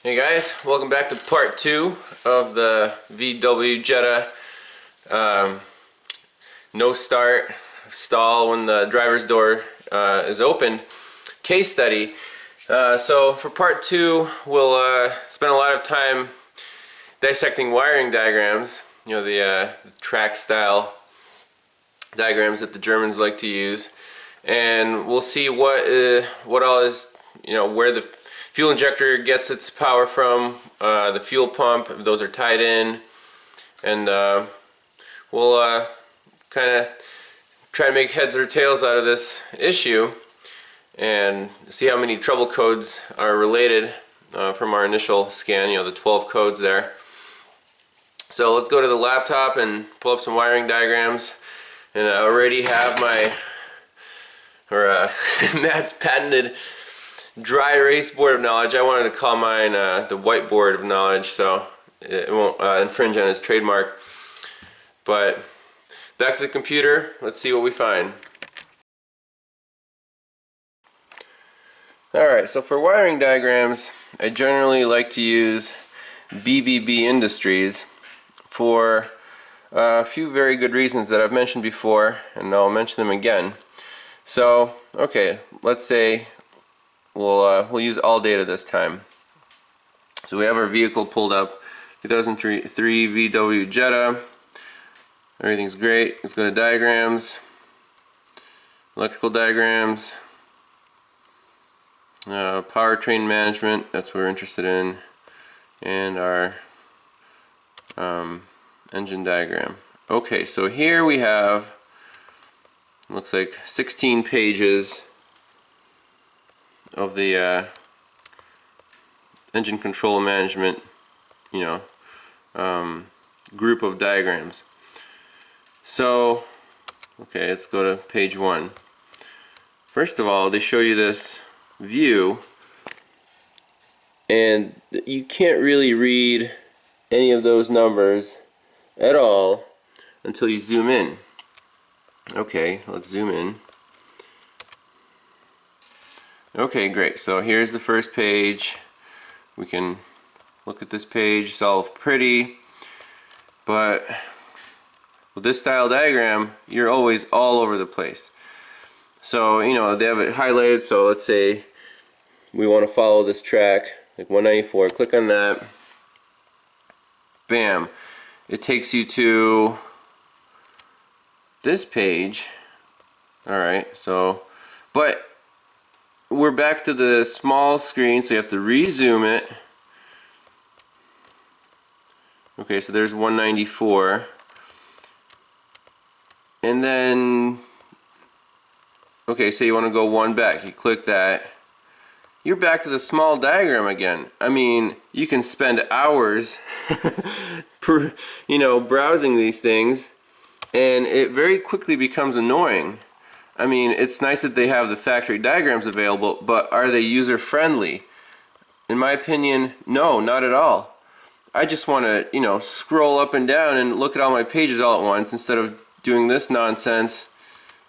Hey guys, welcome back to part 2 of the VW Jetta no start stall when the driver's door is open case study. So for part 2 we'll spend a lot of time dissecting wiring diagrams, you know, the track style diagrams that the Germans like to use, and we'll see what all is, you know, where the fuel injector gets its power from, the fuel pump, those are tied in, and we'll kind of try to make heads or tails out of this issue and see how many trouble codes are related from our initial scan, you know, the 12 codes there. So let's go to the laptop and pull up some wiring diagrams, and I already have my, Matt's patented dry erase board of knowledge. I wanted to call mine the whiteboard of knowledge, so it won't infringe on his trademark. But back to the computer, let's see what we find. Alright, so for wiring diagrams, I generally like to use BBB Industries for a few very good reasons that I've mentioned before, and I'll mention them again. So, okay, let's say we'll use all data this time. So we have our vehicle pulled up, 2003 VW Jetta. Everything's great. Let's go to diagrams, electrical diagrams, powertrain management, that's what we're interested in, and our engine diagram. Okay, so here we have, looks like 16 pages of the engine control management, you know, group of diagrams. So, okay, let's go to page 1. First of all, they show you this view, and you can't really read any of those numbers at all until you zoom in. Okay, let's zoom in. Okay, great. So here's the first page. We can look at this page. It's all pretty, but with this style diagram, you're always all over the place. So, you know, they have it highlighted. So let's say we want to follow this track, like 194. Click on that. Bam. It takes you to this page. Alright, so, but we're back to the small screen, so you have to rezoom it. Okay, so there's 194. And then, okay, so you want to go one back. You click that. You're back to the small diagram again. I mean, you can spend hours browsing these things, and it very quickly becomes annoying. I mean, it's nice that they have the factory diagrams available, but are they user-friendly? In my opinion, no, not at all. I just want to, you know, scroll up and down and look at all my pages all at once instead of doing this nonsense.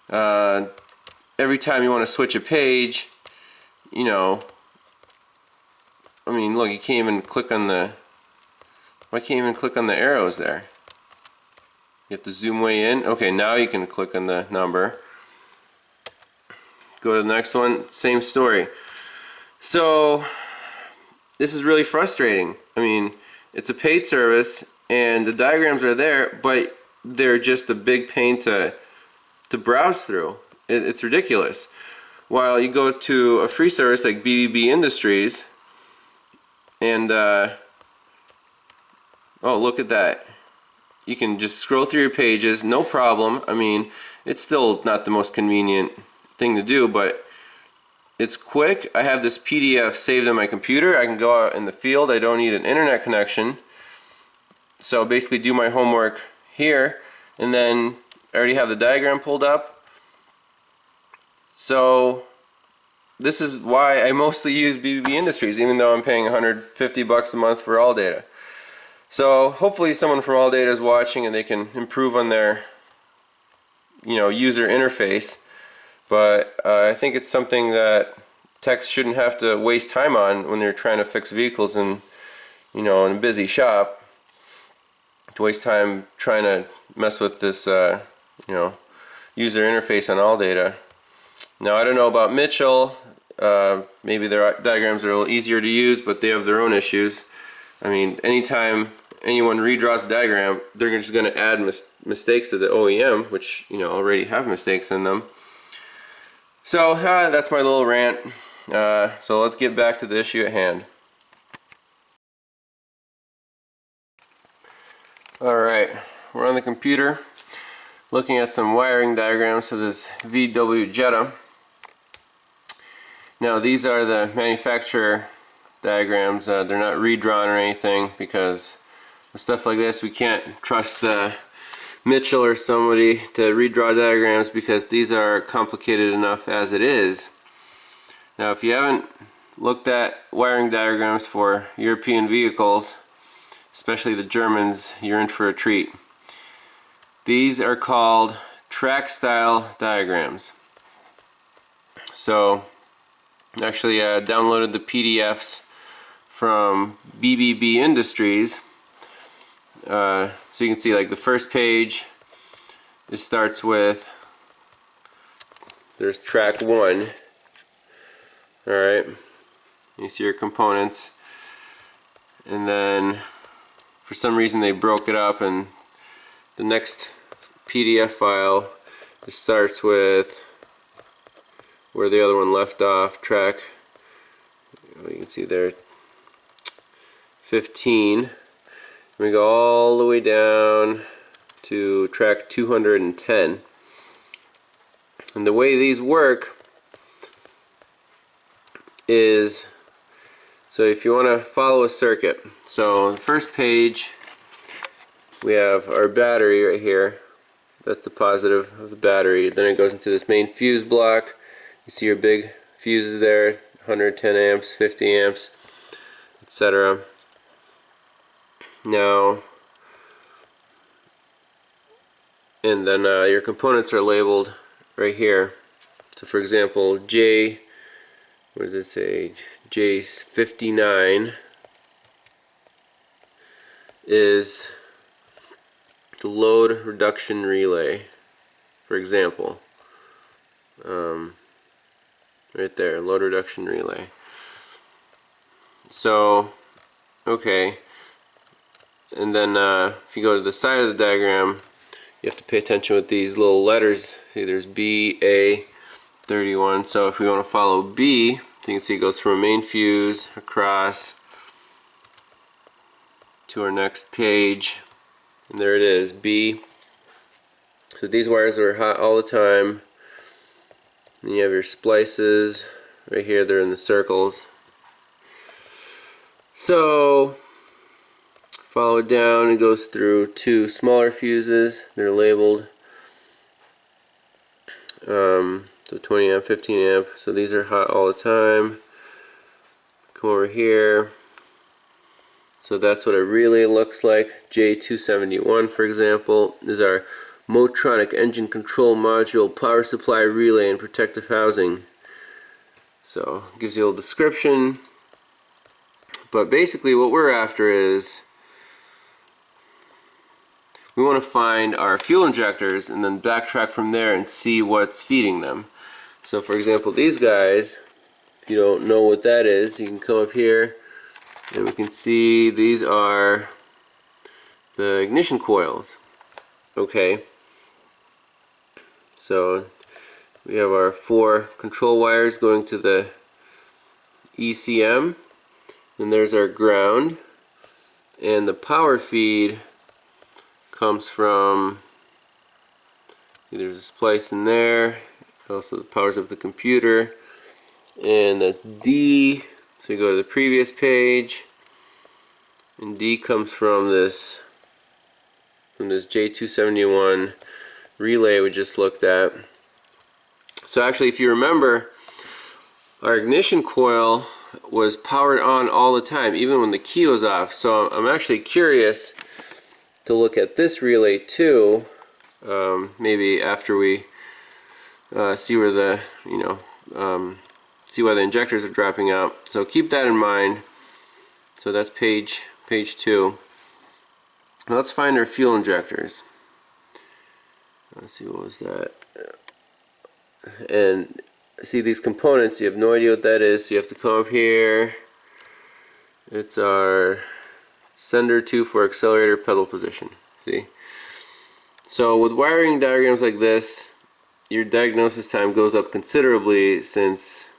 Every time you want to switch a page, you know, I mean, look, you can't even click on the, why can't you even click on the arrows there? You have to zoom way in. Okay, now you can click on the number. Go to the next one, same story. So this is really frustrating. I mean, it's a paid service and the diagrams are there, but they're just a big pain to browse through. It's ridiculous. While you go to a free service like BBB Industries, and oh, look at that. You can just scroll through your pages, no problem. I mean, it's still not the most convenient thing to do, but it's quick. I have this PDF saved on my computer. I can go out in the field. I don't need an internet connection. So basically do my homework here, and then I already have the diagram pulled up. So this is why I mostly use BBB Industries, even though I'm paying $150 a month for all data. So hopefully someone from All Data is watching and they can improve on their, you know, user interface. But I think it's something that techs shouldn't have to waste time on when they're trying to fix vehicles in, in a busy shop, to waste time trying to mess with this user interface on ALLDATA. Now I don't know about Mitchell, maybe their diagrams are a little easier to use, but they have their own issues. I mean, anytime anyone redraws a diagram, they're just going to add mistakes to the OEM, which already have mistakes in them. So that's my little rant. So let's get back to the issue at hand. Alright, we're on the computer looking at some wiring diagrams for this VW Jetta. Now these are the manufacturer diagrams. They're not redrawn or anything, because with stuff like this we can't trust Mitchell or somebody to redraw diagrams, because these are complicated enough as it is. Now if you haven't looked at wiring diagrams for European vehicles, especially the Germans, you're in for a treat. These are called track style diagrams. So actually downloaded the PDFs from BBB Industries. So you can see, like, the first page, it starts with, there's track 1. Alright, you see your components, and then for some reason they broke it up, and the next PDF file, it starts with where the other one left off, track, you can see there, 15. We go all the way down to track 210. And the way these work is, so if you want to follow a circuit, so on the first page we have our battery right here. That's the positive of the battery. Then it goes into this main fuse block. You see your big fuses there, 110 amps, 50 amps, etc. Now, and then your components are labeled right here. So for example, what does it say? J59 is the load reduction relay, for example. Right there, load reduction relay. So, okay. And then if you go to the side of the diagram, you have to pay attention with these little letters. See, there's B, A, 31. So if we want to follow B, you can see it goes from a main fuse across to our next page, and there it is, B. So these wires are hot all the time. Then you have your splices right here, they're in the circles. So follow it down, it goes through 2 smaller fuses, they're labeled so 20 amp, 15 amp, so these are hot all the time. Come over here, so that's what a relay looks like. J271, for example, is our Motronic engine control module, power supply relay, and protective housing. So it gives you a little description, but basically what we're after is we want to find our fuel injectors and then backtrack from there and see what's feeding them. So for example, these guys, if you don't know what that is, you can come up here and we can see these are the ignition coils. Okay, so we have our 4 control wires going to the ECM, and there's our ground, and the power feed comes from, there's a splice in there, also powers up the computer, and that's D. So you go to the previous page, and D comes from this J271 relay we just looked at. So actually, if you remember, our ignition coil was powered on all the time, even when the key was off. So I'm actually curious to look at this relay too, maybe after we see where the see why the injectors are dropping out. So keep that in mind. So that's page 2. Now let's find our fuel injectors. Let's see, what was that? And see these components, you have no idea what that is, so you have to come up here. It's our sender tube for accelerator pedal position. See? So with wiring diagrams like this, your diagnosis time goes up considerably, since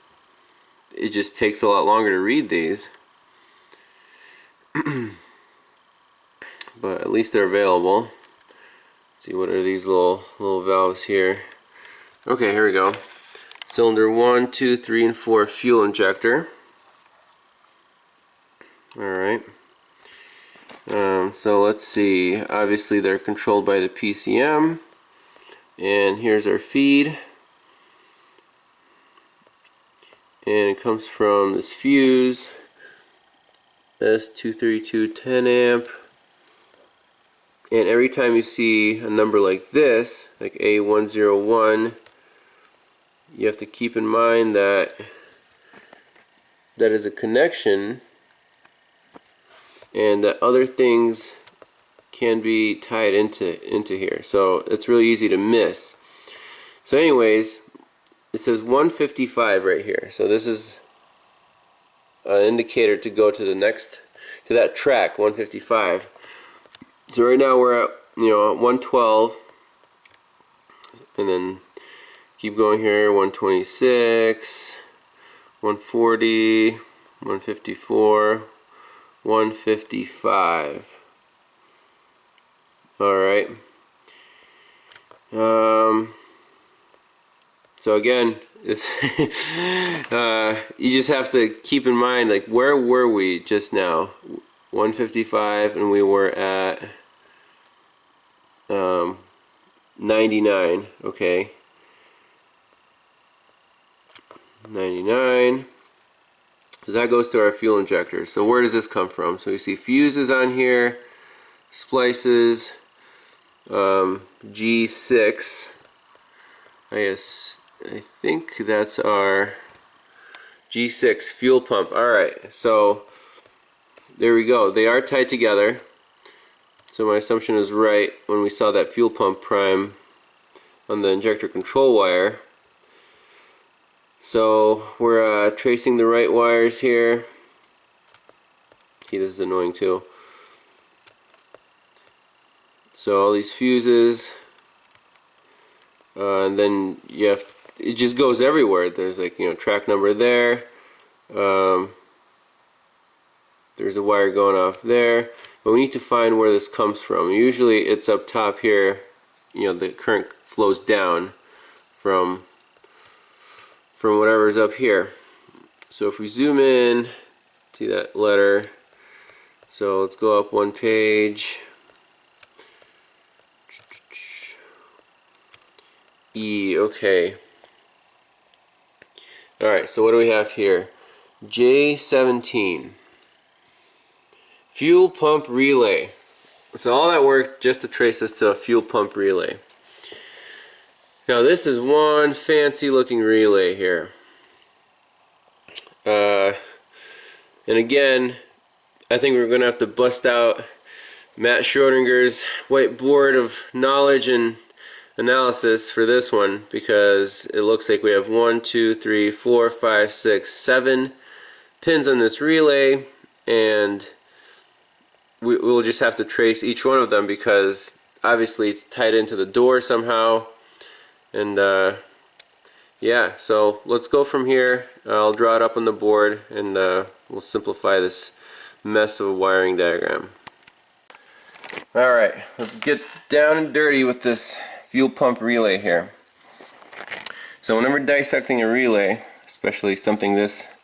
it just takes a lot longer to read these. But at least they're available. See, what are these little valves here? Okay, here we go. Cylinder 1, 2, 3, and 4 fuel injector. Alright. So let's see. Obviously they're controlled by the PCM. And here's our feed. And it comes from this fuse. S232 10 amp. And every time you see a number like this, like A101, you have to keep in mind that that is a connection, and that other things can be tied into here. So it's really easy to miss. So anyways, it says 155 right here. So this is an indicator to go to the next, to that track, 155. So right now we're at 112, and then keep going here, 126, 140, 154, 155. Alright. So again, it's you just have to keep in mind, like, where were we just now? 155, and we were at 99. Okay, 99. So that goes to our fuel injector. So where does this come from? So you see fuses on here, splices, G6. I think that's our G6 fuel pump. Alright, so there we go. They are tied together. So my assumption is right when we saw that fuel pump prime on the injector control wire. So we're tracing the right wires here. See, this is annoying too. So all these fuses, and then you have, it just goes everywhere. There's like, track number there. There's a wire going off there. But we need to find where this comes from. Usually it's up top here. The current flows down from whatever's up here. So if we zoom in, see that letter. So let's go up one page. E, okay. Alright, so what do we have here? J17. Fuel pump relay. So all that work just to trace this to a fuel pump relay. Now this is one fancy looking relay here. And again, I think we're going to have to bust out Matt Schrodinger's whiteboard of knowledge and analysis for this one, because it looks like we have 1, 2, 3, 4, 5, 6, 7 pins on this relay, and we'll just have to trace each one of them, because obviously it's tied into the door somehow. And yeah, so let's go from here. I'll draw it up on the board, and we'll simplify this mess of a wiring diagram. Alright, let's get down and dirty with this fuel pump relay here. So whenever dissecting a relay, especially something this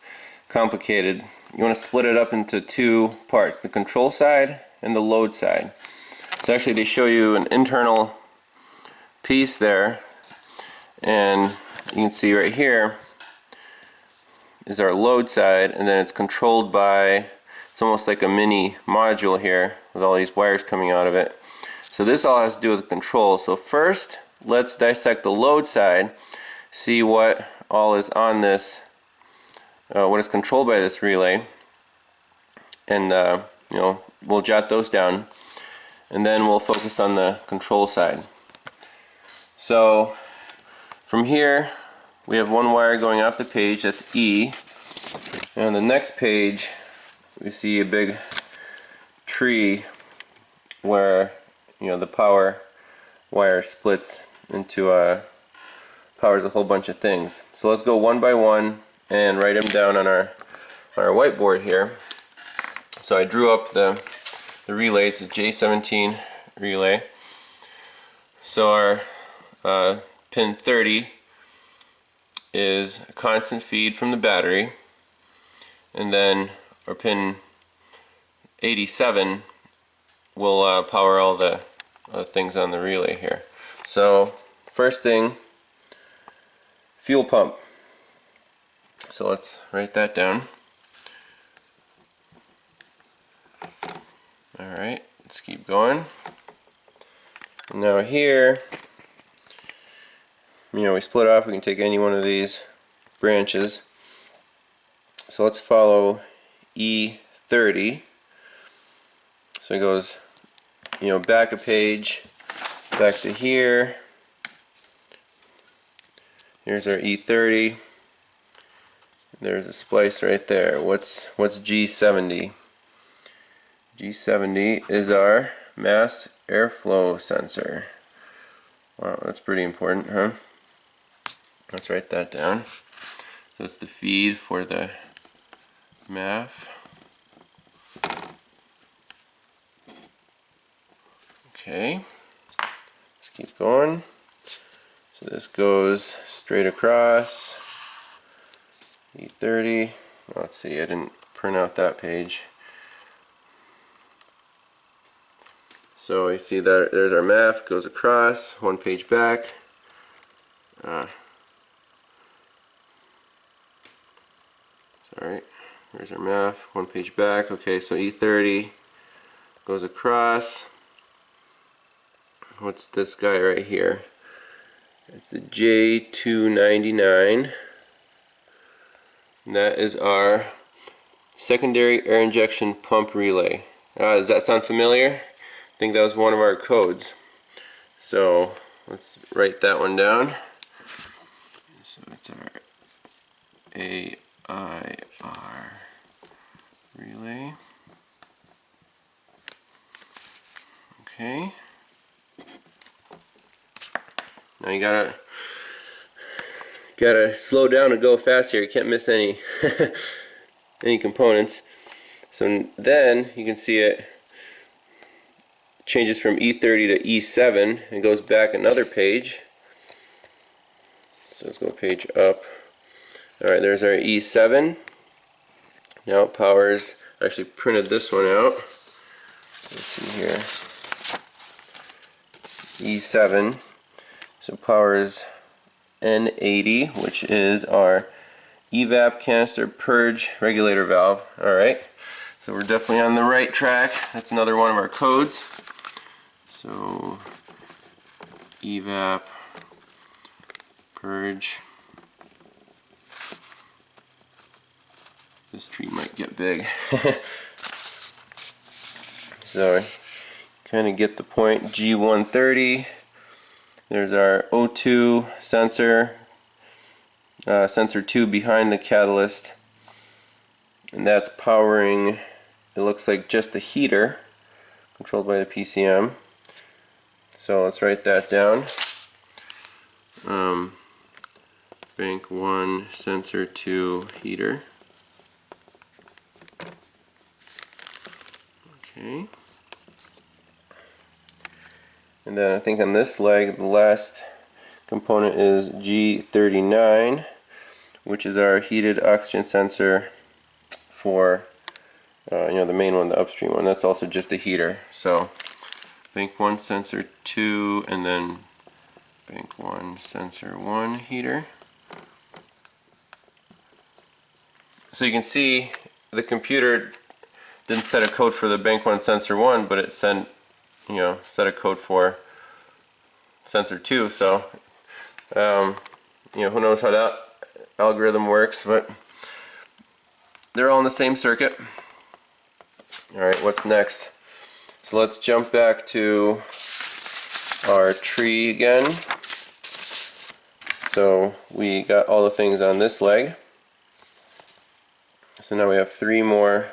complicated, you want to split it up into two parts, the control side and the load side. So actually they show you an internal piece there, and you can see right here is our load side, and then it's controlled by, it's almost like a mini module here with all these wires coming out of it. So this all has to do with control. So first, let's dissect the load side, see what all is on this what is controlled by this relay, and we'll jot those down, and then we'll focus on the control side. So from here we have one wire going off the page, that's E, and on the next page we see a big tree where the power wire splits into powers a whole bunch of things. So let's go one by one and write them down on our whiteboard here. So I drew up the relay. It's a J17 relay. So our pin 30 is a constant feed from the battery, and then our pin 87 will power all the things on the relay here. So first thing, fuel pump. So let's write that down. Alright, let's keep going. Now here, we split off, we can take any one of these branches. So let's follow E30. So it goes, back a page, back to here. Here's our E30. There's a splice right there. What's G70? G70 is our mass airflow sensor. Wow, that's pretty important, huh? Let's write that down. So it's the feed for the MAF. Okay, let's keep going. So this goes straight across. E30. Let's see, I didn't print out that page. So you see that there's our MAF, goes across, one page back. Sorry, there's our MAF, one page back. Okay, so E30 goes across. What's this guy right here? It's the J299. And that is our secondary air injection pump relay. Does that sound familiar? I think that was one of our codes. So let's write that one down. So it's our AIR relay. Okay. Now you gotta slow down and go fast here. You can't miss any any components. So then you can see it changes from E30 to E7 and goes back another page. So let's go page up. Alright, there's our E7. Now it powers, I actually printed this one out. Let's see here. E7. So powers N80, which is our evap canister purge regulator valve. Alright, so we're definitely on the right track. That's another one of our codes. So evap purge. This tree might get big. So kind of get the point. G130. There's our O2 sensor, sensor 2 behind the catalyst, and that's powering, it looks like just the heater, controlled by the PCM. So let's write that down. Bank 1, sensor 2, heater. Okay. And then I think on this leg, the last component is G39, which is our heated oxygen sensor for, the main one, the upstream one. That's also just a heater. So bank 1, sensor 2, and then bank 1, sensor 1, heater. So you can see the computer didn't set a code for the bank 1, sensor 1, but it sent set a code for sensor 2, so who knows how that algorithm works, but they're all in the same circuit. Alright, what's next? So let's jump back to our tree again. So we got all the things on this leg. So now we have 3 more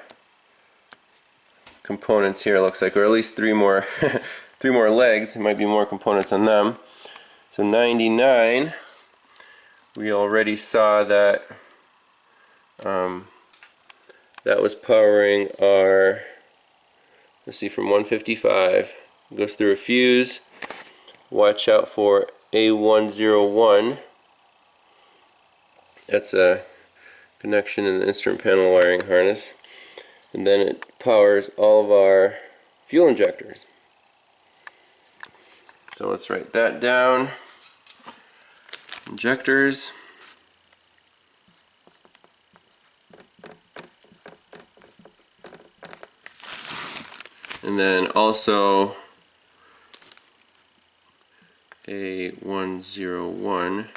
components here, it looks like, or at least 3 more 3 more legs. There might be more components on them. So 99, we already saw that that was powering our, let's see, from 155. It goes through a fuse. Watch out for A101. That's a connection in the instrument panel wiring harness. And then it powers all of our fuel injectors. So let's write that down. Injectors. And then also A101.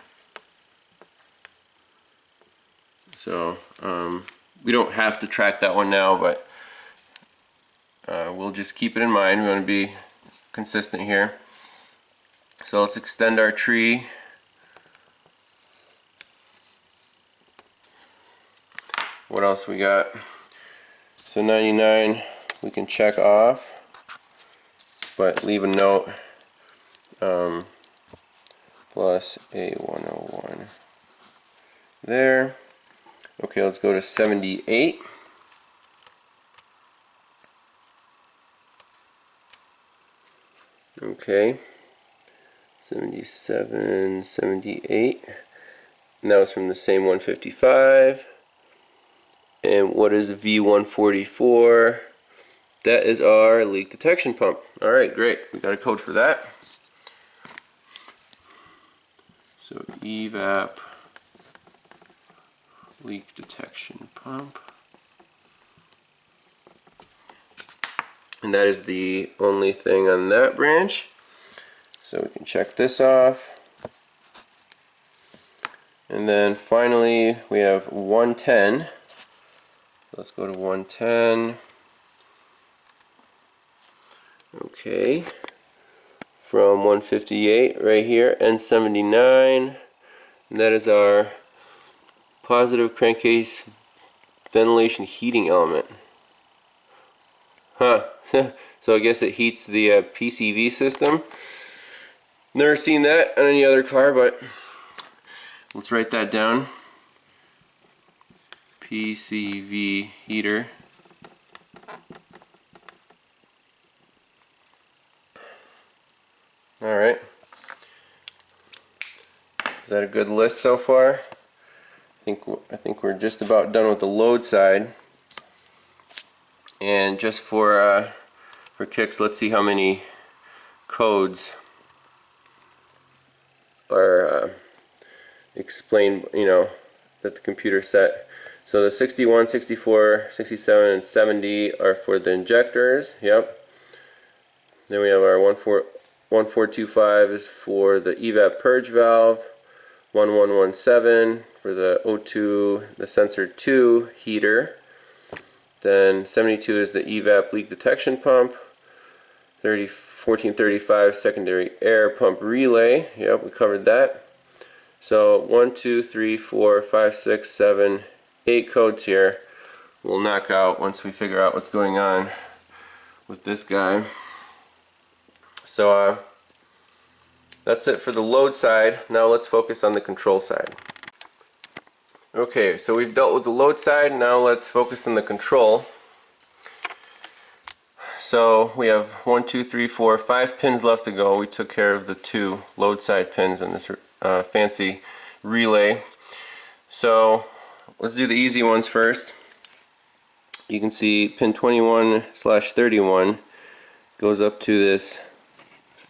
So we don't have to track that one now, but we'll just keep it in mind. We want to be consistent here. So let's extend our tree. What else we got? So 99 we can check off, but leave a note plus A101 there. Okay, let's go to 78. Okay, 77, 78. And that was from the same 155. And what is V144? That is our leak detection pump. Alright, great. We got a code for that. So evap leak detection pump. And that is the only thing on that branch. So we can check this off. And then finally we have 110. Let's go to 110. Okay. From 158 right here, N79. And that is our positive crankcase ventilation heating element. Huh. So I guess it heats the PCV system. Never seen that on any other car, but let's write that down. PCV heater. Alright. Is that a good list so far? I think we're just about done with the load side. And just for kicks, let's see how many codes are explained, that the computer set. So the 61, 64, 67, and 70 are for the injectors. Yep. Then we have our 1425 is for the evap purge valve. 1117 for the O2, the sensor 2 heater. Then 72 is the evap leak detection pump. 1435 secondary air pump relay. Yep, we covered that. So 1, 2, 3, 4, 5, 6, 7, 8 codes here. We'll knock out once we figure out what's going on with this guy. So that's it for the load side. Now let's focus on the control side. Okay, so we've dealt with the load side. Now let's focus on the control. So we have 1, 2, 3, 4, 5 pins left to go. We took care of the 2 load side pins on this fancy relay. So let's do the easy ones first. You can see pin 21/31 goes up to this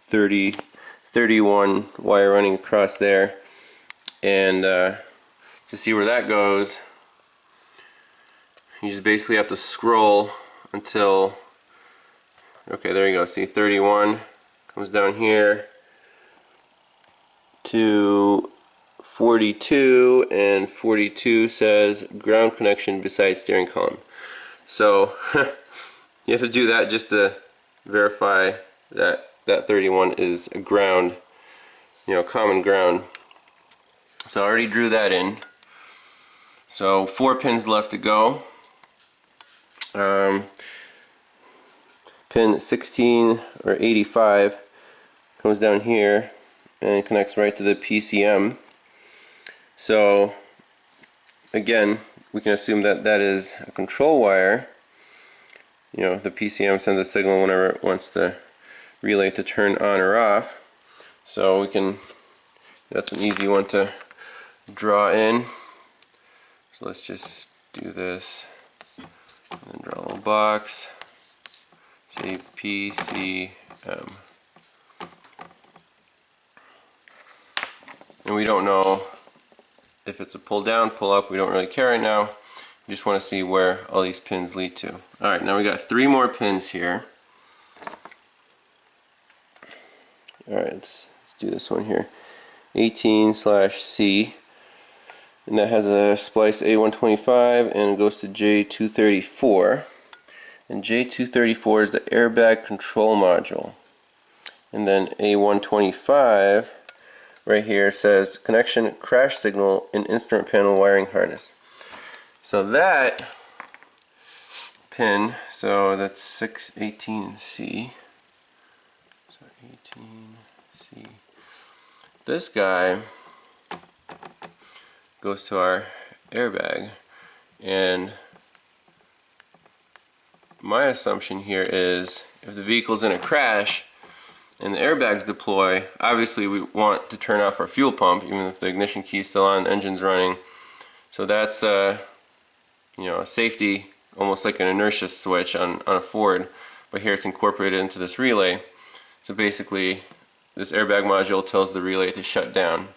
31 wire running across there, and to see where that goes, you just basically have to scroll until, okay, there you go. See, 31 comes down here to 42, and 42 says ground connection beside steering column. So you have to do that just to verify that that 31 is a ground, common ground. So I already drew that in. So 4 pins left to go. Pin 16 or 85 comes down here and connects right to the PCM. So again, we can assume that that is a control wire. The PCM sends a signal whenever it wants the relay to turn on or off. So that's an easy one to draw in. So let's just do this and draw a little box. Say PCM. And we don't know if it's a pull down, pull up, we don't really care right now. We just want to see where all these pins lead to. Alright, now we got 3 more pins here. Alright, let's do this one here. 18/C, and that has a splice A125 and it goes to J234. And J234 is the airbag control module. And then A125 right here says connection crash signal in instrument panel wiring harness. So that pin, so that's 618C. So 18C. This guy goes to our airbag, and my assumption here is if the vehicle's in a crash and the airbags deploy, obviously we want to turn off our fuel pump even if the ignition key is still on, the engine's running. So that's a safety, almost like an inertia switch on a Ford, but here it's incorporated into this relay. So basically this airbag module tells the relay to shut down.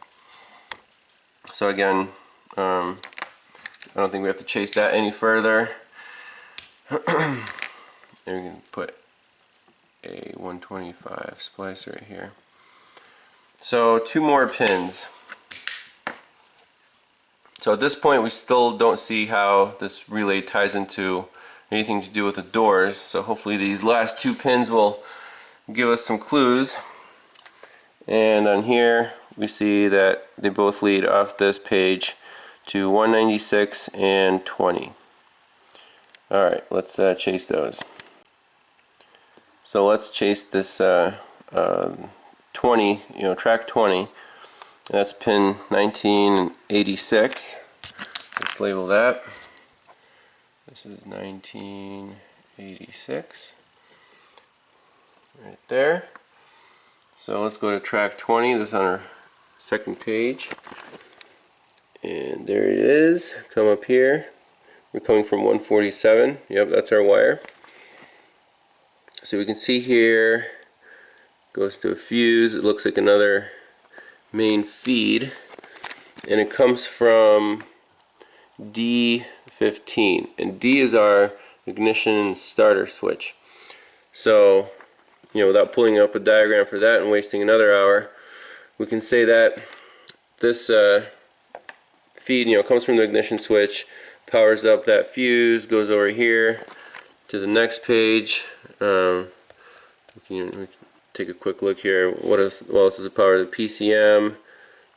So again, I don't think we have to chase that any further. Then we can put a 125 splice right here. So 2 more pins. So at this point we still don't see how this relay ties into anything to do with the doors, so hopefully these last 2 pins will give us some clues. And on here we see that they both lead off this page to 196 and 20. Alright, let's chase those. So let's chase this 20, track 20. That's pin 1986. Let's label that. This is 1986. Right there. So let's go to track 20. This is on our second page. And there it is. Come up here. We're coming from 147. Yep, that's our wire. So we can see here, goes to a fuse. It looks like another main feed. And it comes from D15. And D is our ignition starter switch. So, without pulling up a diagram for that and wasting another hour, we can say that this feed, comes from the ignition switch, powers up that fuse, goes over here to the next page. We can take a quick look here. What else is the power of the PCM?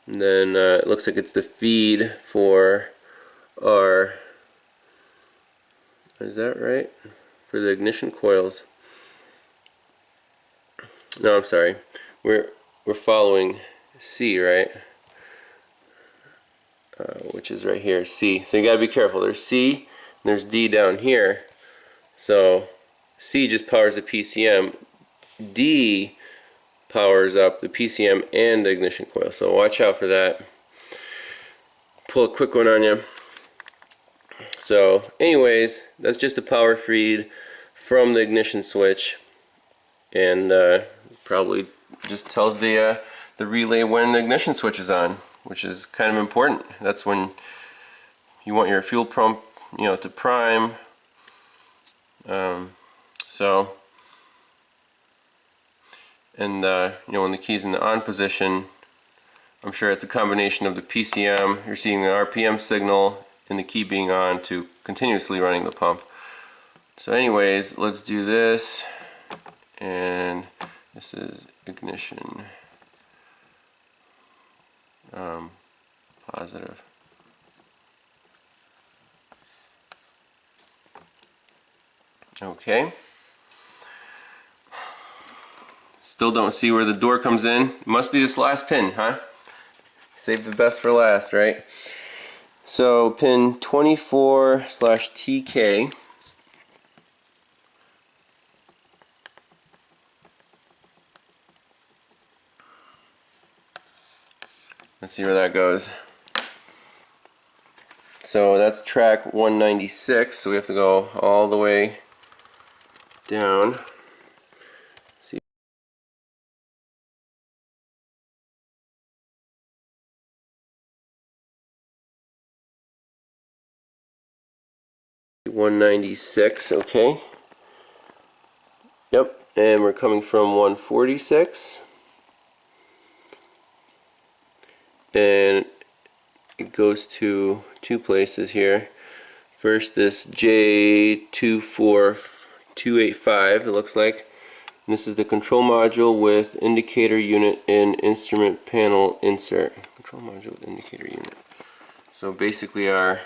And then it looks like it's the feed for our, is that right? For the ignition coils. No, I'm sorry. We're following C, right? Which is right here, C. So you gotta be careful. There's C and there's D down here. So C just powers the PCM. D powers up the PCM and the ignition coil. So watch out for that. Pull a quick one on you. So anyways, that's just a power feed from the ignition switch, and probably just tells the relay when the ignition switch is on, which is kind of important. That's when you want your fuel pump, to prime. And when the key's in the on position, I'm sure it's a combination of the PCM, you're seeing the RPM signal, and the key being on to continuously running the pump. So anyways, let's do this, and this is ignition positive. Okay. Still don't see where the door comes in. Must be this last pin, huh? Save the best for last, right? So pin 24/TK. Let's see where that goes. So that's track 196, so we have to go all the way down. See, 196, okay. Yep, and we're coming from 146. And it goes to two places here. First, this J24285, it looks like. And this is the control module with indicator unit and instrument panel insert. Control module with indicator unit. So basically our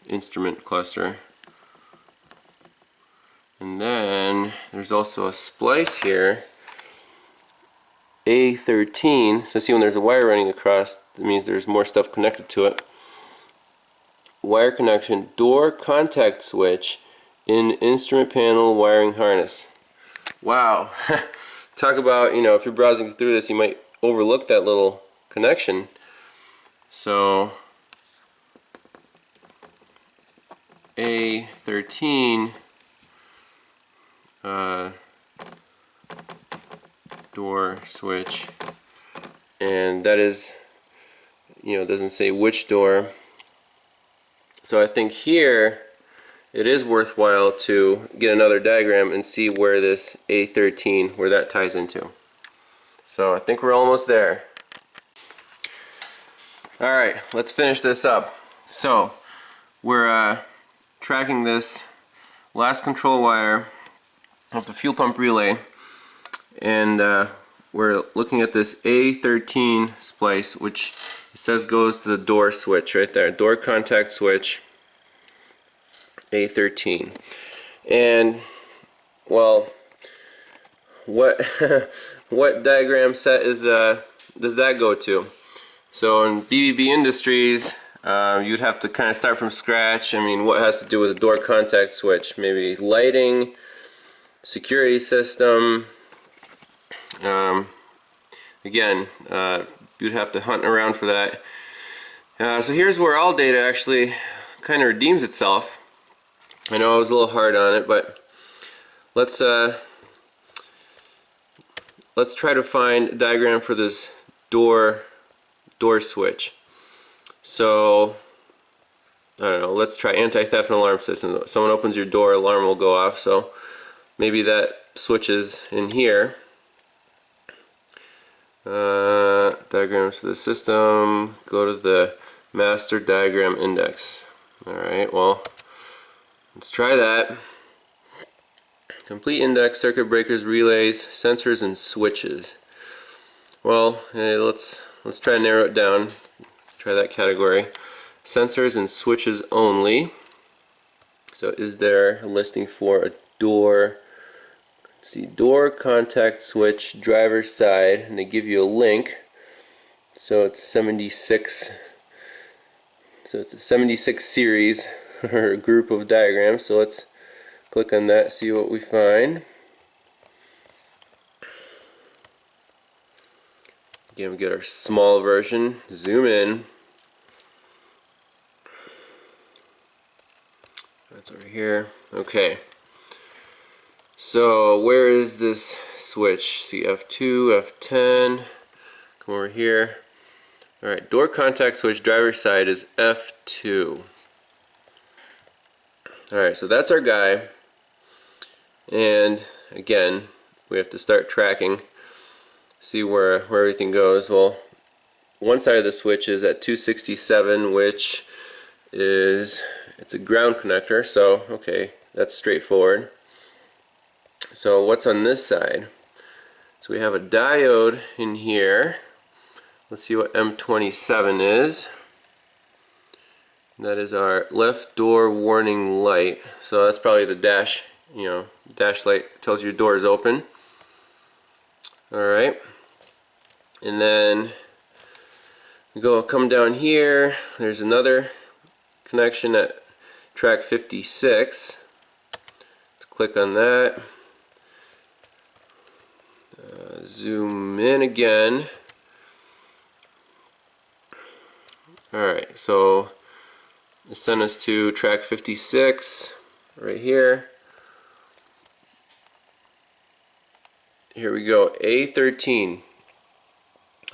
instrument cluster. And then there's also a splice here, A13. So see, when there's a wire running across, that means there's more stuff connected to it. Wire connection, door contact switch in instrument panel wiring harness. Wow. Talk about, if you're browsing through this, you might overlook that little connection. So A13 door switch, and that is, it doesn't say which door. So I think here it is worthwhile to get another diagram and see where this A13, where that ties into. So I think we're almost there. Alright, let's finish this up. So we're tracking this last control wire of the fuel pump relay, and we're looking at this A13 splice, which it says goes to the door switch right there, door contact switch A13. And well, what what diagram set is does that go to? So in BBB Industries, you'd have to kind of start from scratch. I mean, what has to do with a door contact switch? Maybe lighting, security system. Again, you'd have to hunt around for that. So here's where all data actually kind of redeems itself. I know I was a little hard on it, but let's try to find a diagram for this door switch. So I don't know, let's try anti-theft and alarm system. If someone opens your door, alarm will go off, so maybe that switch is in here. Diagrams for the system, go to the master diagram index. Alright, well, let's try that. Complete index, circuit breakers, relays, sensors, and switches. Well, let's try to narrow it down. Try that category. Sensors and switches only. So is there a listing for a door? Let's see, door contact switch, driver's side, and they give you a link. So it's 76. So it's a 76 series or a group of diagrams. So let's click on that, see what we find. Again, we get our small version. Zoom in. That's over here. Okay. So where is this switch? See F2, F10. Come over here. Alright, door contact switch, driver's side is F2. Alright, so that's our guy. And again, we have to start tracking. see where everything goes. Well, one side of the switch is at 267, which is, it's a ground connector, so okay, that's straightforward. So what's on this side? So we have a diode in here. Let's see what M27 is. That is our left door warning light. So that's probably the dash, dash light tells you your door is open. Alright. And then we come down here. There's another connection at track 56. Let's click on that. Zoom in again. Alright, so it sent us to track 56 right here. Here we go, A13.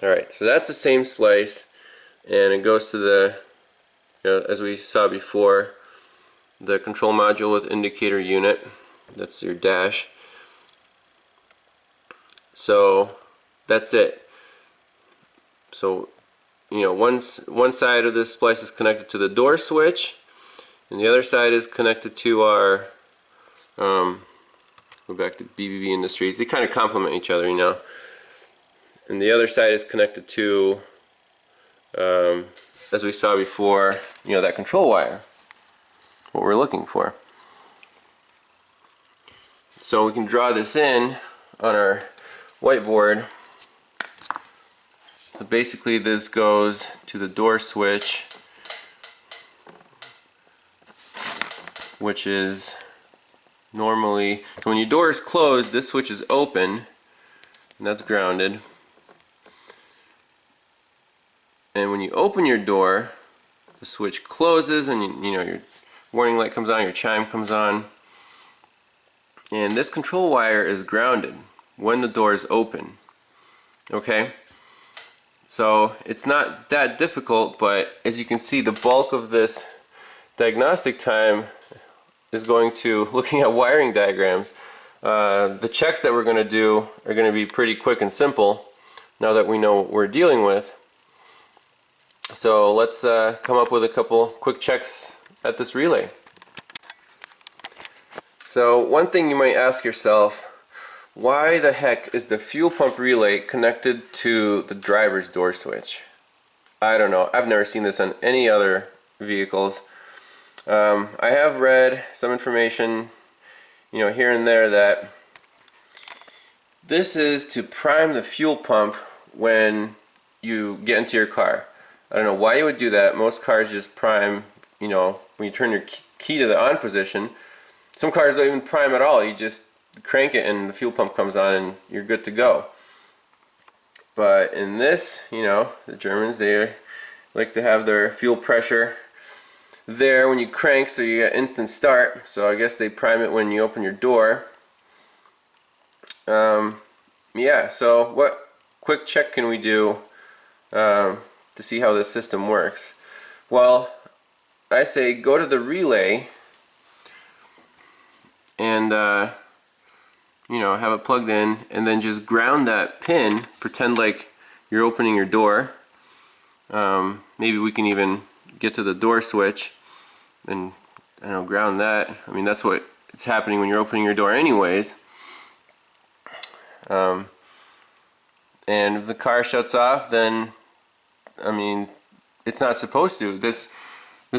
Alright, so that's the same splice, and it goes to the, as we saw before, the control module with indicator unit. That's your dash. So that's it. So one side of this splice is connected to the door switch, and the other side is connected to our go back to BBB Industries. They kind of complement each other, and the other side is connected to, as we saw before, that control wire, what we're looking for. So we can draw this in on our whiteboard. So basically this goes to the door switch, which is normally, so when your door is closed, this switch is open, and that's grounded. And when you open your door, the switch closes, and your warning light comes on, your chime comes on. And this control wire is grounded when the door is open. Okay? So it's not that difficult, but as you can see, the bulk of this diagnostic time is going to looking at wiring diagrams. The checks that we're going to do are going to be pretty quick and simple now that we know what we're dealing with. So let's come up with a couple quick checks at this relay. So one thing you might ask yourself, why the heck is the fuel pump relay connected to the driver's door switch? I don't know. I've never seen this on any other vehicles. I have read some information, here and there, that this is to prime the fuel pump when you get into your car. I don't know why you would do that. Most cars just prime, when you turn your key to the on position. Some cars don't even prime at all. You just crank it and the fuel pump comes on and you're good to go. But in this, the Germans, they like to have their fuel pressure there when you crank, so you get instant start. So I guess they prime it when you open your door. Yeah, so what quick check can we do to see how this system works? Well, I say go to the relay and have it plugged in, and then just ground that pin. Pretend like you're opening your door. Maybe we can even get to the door switch and ground that. I mean, that's what it's happening when you're opening your door anyways. And if the car shuts off, then it's not supposed to. This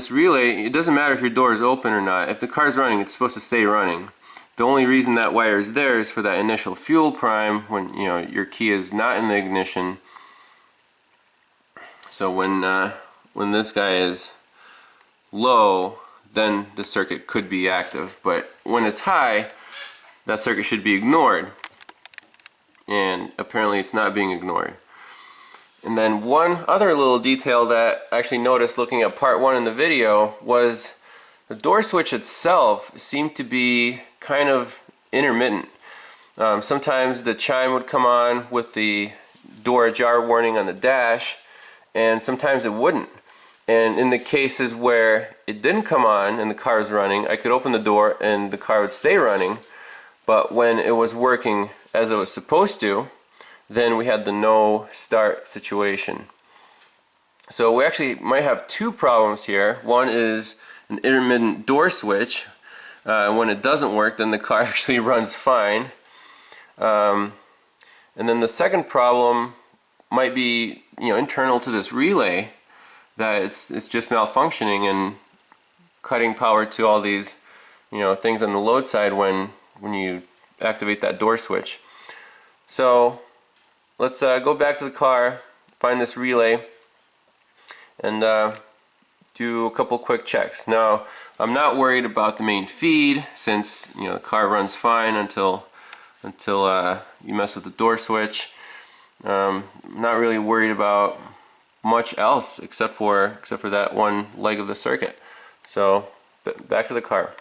relay, it doesn't matter if your door is open or not. If the car's running, it's supposed to stay running. The only reason that wire is there is for that initial fuel prime when your key is not in the ignition. So when this guy is low, then the circuit could be active. But when it's high, that circuit should be ignored. And apparently it's not being ignored. And then one other little detail that I actually noticed looking at part 1 in the video was the door switch itself seemed to be kind of intermittent. Sometimes the chime would come on with the door ajar warning on the dash, and sometimes it wouldn't. And in the cases where it didn't come on and the car was running, I could open the door and the car would stay running. But when it was working as it was supposed to, then we had the no start situation. So we actually might have two problems here. One is an intermittent door switch. When it doesn't work, then the car actually runs fine. And then the second problem might be, internal to this relay, that it's just malfunctioning and cutting power to all these, things on the load side when you activate that door switch. So let's go back to the car, find this relay, and do a couple quick checks. Now, I'm not worried about the main feed, since the car runs fine until you mess with the door switch. I'm not really worried about much else except for that one leg of the circuit. So back to the car.